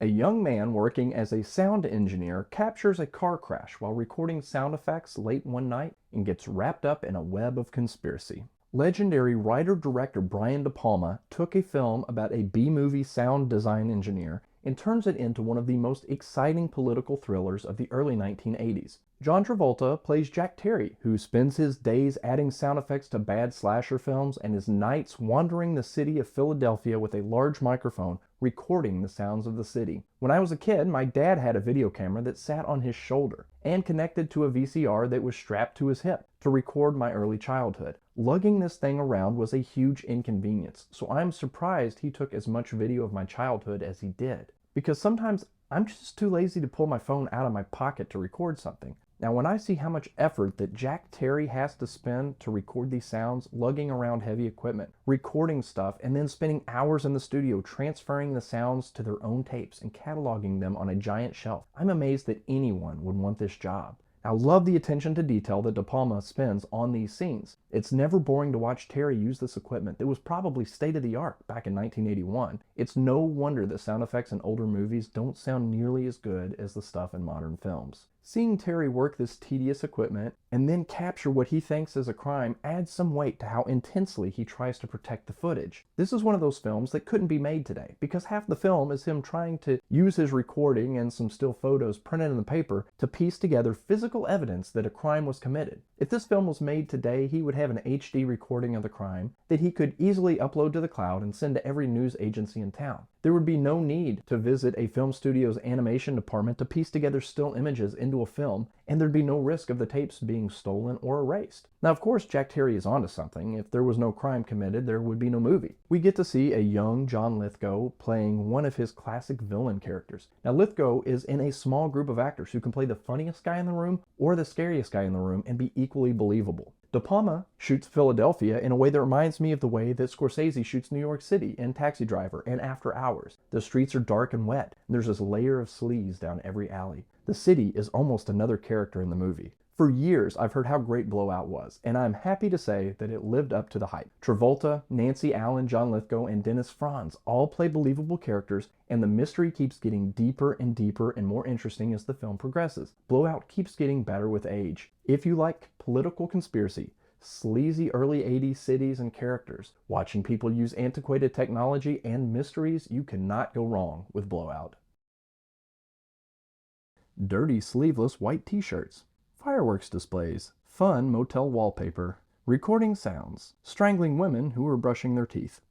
A young man working as a sound engineer captures a car crash while recording sound effects late one night and gets wrapped up in a web of conspiracy. Legendary writer-director Brian De Palma took a film about a B-movie sound design engineer and turns it into one of the most exciting political thrillers of the early 1980s. John Travolta plays Jack Terry, who spends his days adding sound effects to bad slasher films and his nights wandering the city of Philadelphia with a large microphone recording the sounds of the city. When I was a kid, my dad had a video camera that sat on his shoulder and connected to a VCR that was strapped to his hip to record my early childhood. Lugging this thing around was a huge inconvenience, so I'm surprised he took as much video of my childhood as he did. Because sometimes I'm just too lazy to pull my phone out of my pocket to record something. Now, when I see how much effort that Jack Terry has to spend to record these sounds, lugging around heavy equipment, recording stuff, and then spending hours in the studio transferring the sounds to their own tapes and cataloging them on a giant shelf, I'm amazed that anyone would want this job. I love the attention to detail that De Palma spends on these scenes. It's never boring to watch Terry use this equipment that was probably state-of-the-art back in 1981. It's no wonder that sound effects in older movies don't sound nearly as good as the stuff in modern films. Seeing Terry work this tedious equipment and then capture what he thinks is a crime adds some weight to how intensely he tries to protect the footage. This is one of those films that couldn't be made today because half the film is him trying to use his recording and some still photos printed in the paper to piece together physical evidence that a crime was committed. If this film was made today, he would have an HD recording of the crime that he could easily upload to the cloud and send to every news agency in town. There would be no need to visit a film studio's animation department to piece together still images into a film, and there'd be no risk of the tapes being stolen or erased. Now, of course, Jack Terry is onto something. If there was no crime committed, there would be no movie. We get to see a young John Lithgow playing one of his classic villain characters. Now, Lithgow is in a small group of actors who can play the funniest guy in the room or the scariest guy in the room and be equally believable. De Palma shoots Philadelphia in a way that reminds me of the way that Scorsese shoots New York City in Taxi Driver and After Hours. The streets are dark and wet, and there's this layer of sleaze down every alley. The city is almost another character in the movie. For years, I've heard how great Blowout was, and I'm happy to say that it lived up to the hype. Travolta, Nancy Allen, John Lithgow, and Dennis Franz all play believable characters, and the mystery keeps getting deeper and deeper and more interesting as the film progresses. Blowout keeps getting better with age. If you like political conspiracy, sleazy early 80s cities and characters, watching people use antiquated technology and mysteries, you cannot go wrong with Blowout. Dirty sleeveless white t-shirts, fireworks displays, fun motel wallpaper, recording sounds, strangling women who are brushing their teeth.